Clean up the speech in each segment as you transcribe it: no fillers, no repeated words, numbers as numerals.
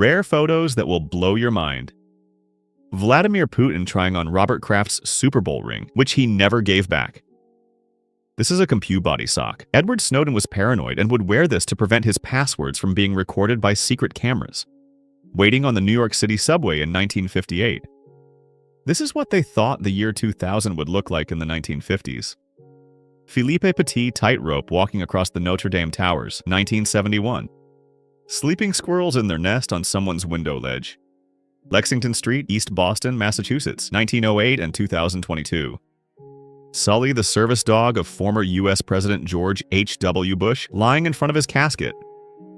Rare photos that will blow your mind. Vladimir Putin trying on Robert Kraft's Super Bowl ring, which he never gave back. This is a Compu body sock. Edward Snowden was paranoid and would wear this to prevent his passwords from being recorded by secret cameras. Waiting on the New York City subway in 1958. This is what they thought the year 2000 would look like in the 1950s. Philippe Petit tightrope walking across the Notre Dame Towers, 1971. Sleeping squirrels in their nest on someone's window ledge. Lexington Street, East Boston, Massachusetts, 1908 and 2022. Sully, the service dog of former U.S. President George H.W. Bush, lying in front of his casket.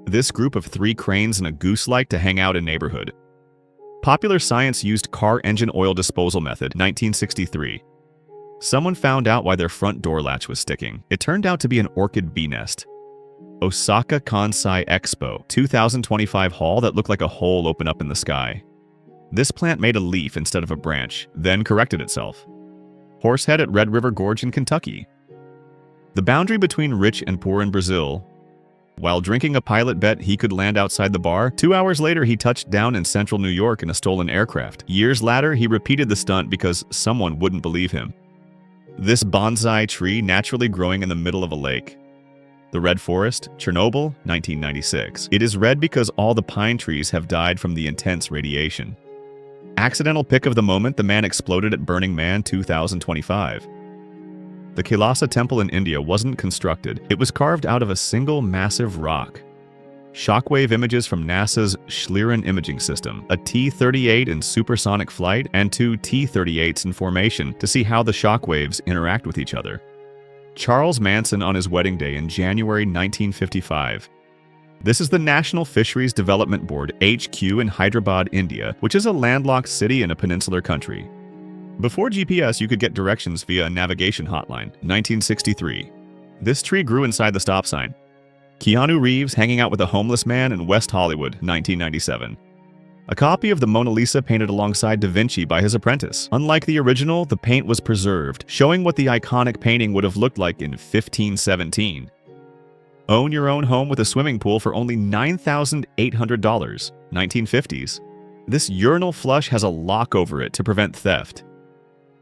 This group of 3 cranes and a goose like to hang out in neighborhood. Popular Science used car engine oil disposal method, 1963. Someone found out why their front door latch was sticking. It turned out to be an orchid bee nest. Osaka Kansai Expo, 2025 hall that looked like a hole open up in the sky. This plant made a leaf instead of a branch, then corrected itself. Horsehead at Red River Gorge in Kentucky. The boundary between rich and poor in Brazil. While drinking a pilot bet he could land outside the bar, 2 hours later he touched down in central New York in a stolen aircraft. Years later, he repeated the stunt because someone wouldn't believe him. This bonsai tree naturally growing in the middle of a lake. The Red Forest, Chernobyl, 1996. It is red because all the pine trees have died from the intense radiation. Accidental pick of the moment, the man exploded at Burning Man 2025. The Kailasa temple in India wasn't constructed, it was carved out of a single massive rock. Shockwave images from NASA's Schlieren imaging system, a T-38 in supersonic flight and 2 T-38s in formation to see how the shockwaves interact with each other. Charles Manson on his wedding day in January 1955. This is the National Fisheries Development Board HQ in Hyderabad, India, which is a landlocked city in a peninsular country. Before GPS, you could get directions via a navigation hotline, 1963. This tree grew inside the stop sign. Keanu Reeves hanging out with a homeless man in West Hollywood, 1997. A copy of the Mona Lisa painted alongside Da Vinci by his apprentice. Unlike the original, the paint was preserved, showing what the iconic painting would have looked like in 1517. Own your own home with a swimming pool for only $9,800, 1950s. This urinal flush has a lock over it to prevent theft.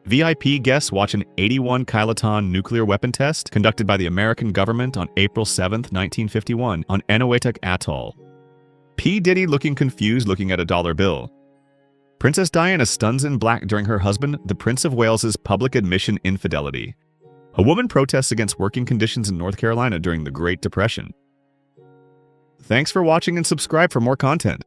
VIP guests watch an 81 kiloton nuclear weapon test conducted by the American government on April 7, 1951 on Eniwetok Atoll. P. Diddy looking confused looking at a dollar bill. Princess Diana stuns in black during her husband, the Prince of Wales's public admission infidelity. A woman protests against working conditions in North Carolina during the Great Depression. Thanks for watching and subscribe for more content.